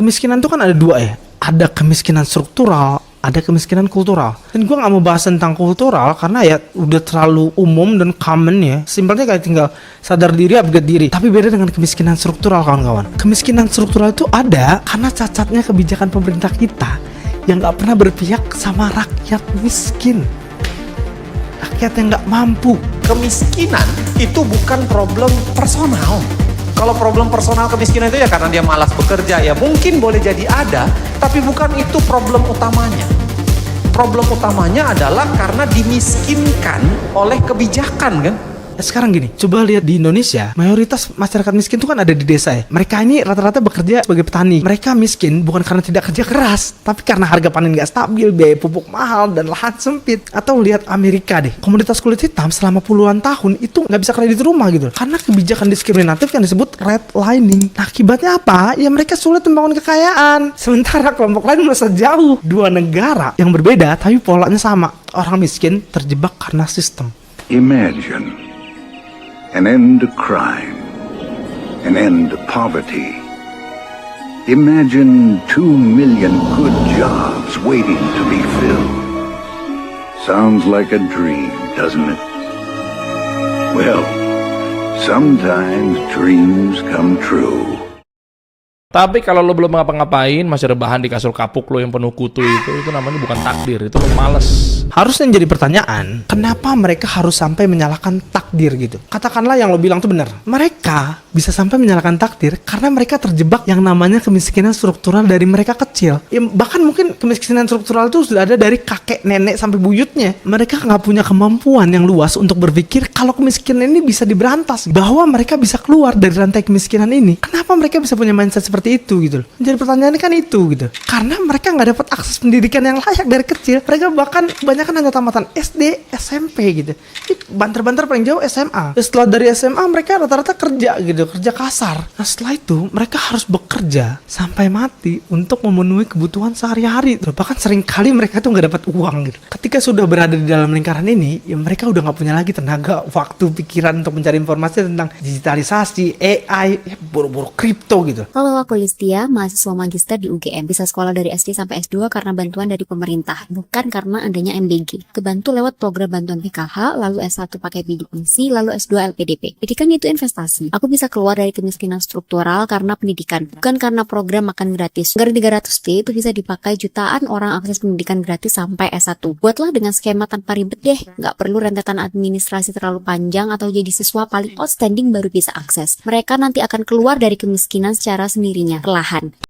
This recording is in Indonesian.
kemiskinan itu kan ada dua ya. Ada kemiskinan struktural, ada kemiskinan kultural. Dan gue gak mau bahas tentang kultural karena ya udah terlalu umum dan common ya. Simpelnya kayak tinggal sadar diri, upgrade diri. Tapi beda dengan kemiskinan struktural, kawan-kawan. Kemiskinan struktural itu ada karena cacatnya kebijakan pemerintah kita yang gak pernah berpihak sama rakyat miskin, rakyat yang gak mampu. Kemiskinan itu bukan problem personal. Kalau problem personal kemiskinan itu ya karena dia malas bekerja, ya mungkin boleh jadi ada, tapi bukan itu problem utamanya. Problem utamanya adalah karena dimiskinkan oleh kebijakan, kan? Sekarang gini, coba lihat di Indonesia, mayoritas masyarakat miskin itu kan ada di desa ya. Mereka ini rata-rata bekerja sebagai petani. Mereka miskin bukan karena tidak kerja keras, tapi karena harga panen gak stabil, biaya pupuk mahal, dan lahan sempit. Atau lihat Amerika deh, komunitas kulit hitam selama puluhan tahun itu gak bisa kredit rumah gitu. Karena kebijakan diskriminatif yang disebut redlining. Nah, akibatnya apa? Ya mereka sulit membangun kekayaan. Sementara kelompok lain merasa jauh. Dua negara yang berbeda, tapi polanya sama. Orang miskin terjebak karena sistem. Imagine an end to crime, an end to poverty. Imagine 2 million good jobs waiting to be filled. Sounds like a dream, doesn't it? Well, sometimes dreams come true. Tapi kalau lo belum ngapa-ngapain, masih rebahan di kasur kapuk lo yang penuh kutu itu namanya bukan takdir, itu lo males. Harusnya jadi pertanyaan, kenapa mereka harus sampai menyalahkan takdir gitu? Katakanlah yang lo bilang tuh benar. Mereka bisa sampai menyalahkan takdir karena mereka terjebak yang namanya kemiskinan struktural dari mereka kecil. Ya, bahkan mungkin kemiskinan struktural itu sudah ada dari kakek, nenek, sampai buyutnya. Mereka nggak punya kemampuan yang luas untuk berpikir kalau kemiskinan ini bisa diberantas. Bahwa mereka bisa keluar dari rantai kemiskinan ini. Kenapa mereka bisa punya mindset seperti itu gitu? Jadi pertanyaannya kan itu gitu. Karena mereka nggak dapat akses pendidikan yang layak dari kecil. Mereka bahkan kebanyakan hanya tamatan SD, SMP gitu. Banter-banter paling jauh SMA. Setelah dari SMA mereka rata-rata kerja gitu, kerja kasar. Nah setelah itu mereka harus bekerja sampai mati untuk memenuhi kebutuhan sehari-hari. Bahkan seringkali mereka tuh nggak dapat uang gitu. Ketika sudah berada di dalam lingkaran ini, ya mereka udah nggak punya lagi tenaga, waktu, pikiran untuk mencari informasi tentang digitalisasi, AI, ya buru-buru kripto gitu. Halo, aku Listia, mahasiswa magister di UGM. Bisa sekolah dari SD sampai S2 karena bantuan dari pemerintah, bukan karena adanya MBG. Kebantu lewat program bantuan PKH, lalu S1 pakai bidik misi, lalu S2 LPDP. Pendidikan itu investasi. Aku bisa keluar dari kemiskinan struktural karena pendidikan, bukan karena program makan gratis. Anggaran 300T itu bisa dipakai jutaan orang akses pendidikan gratis sampai S1. Buatlah dengan skema tanpa ribet deh, nggak perlu rentetan administrasi terlalu panjang atau jadi siswa paling outstanding baru bisa akses. Mereka nanti akan keluar dari kemiskinan secara sendirinya, perlahan.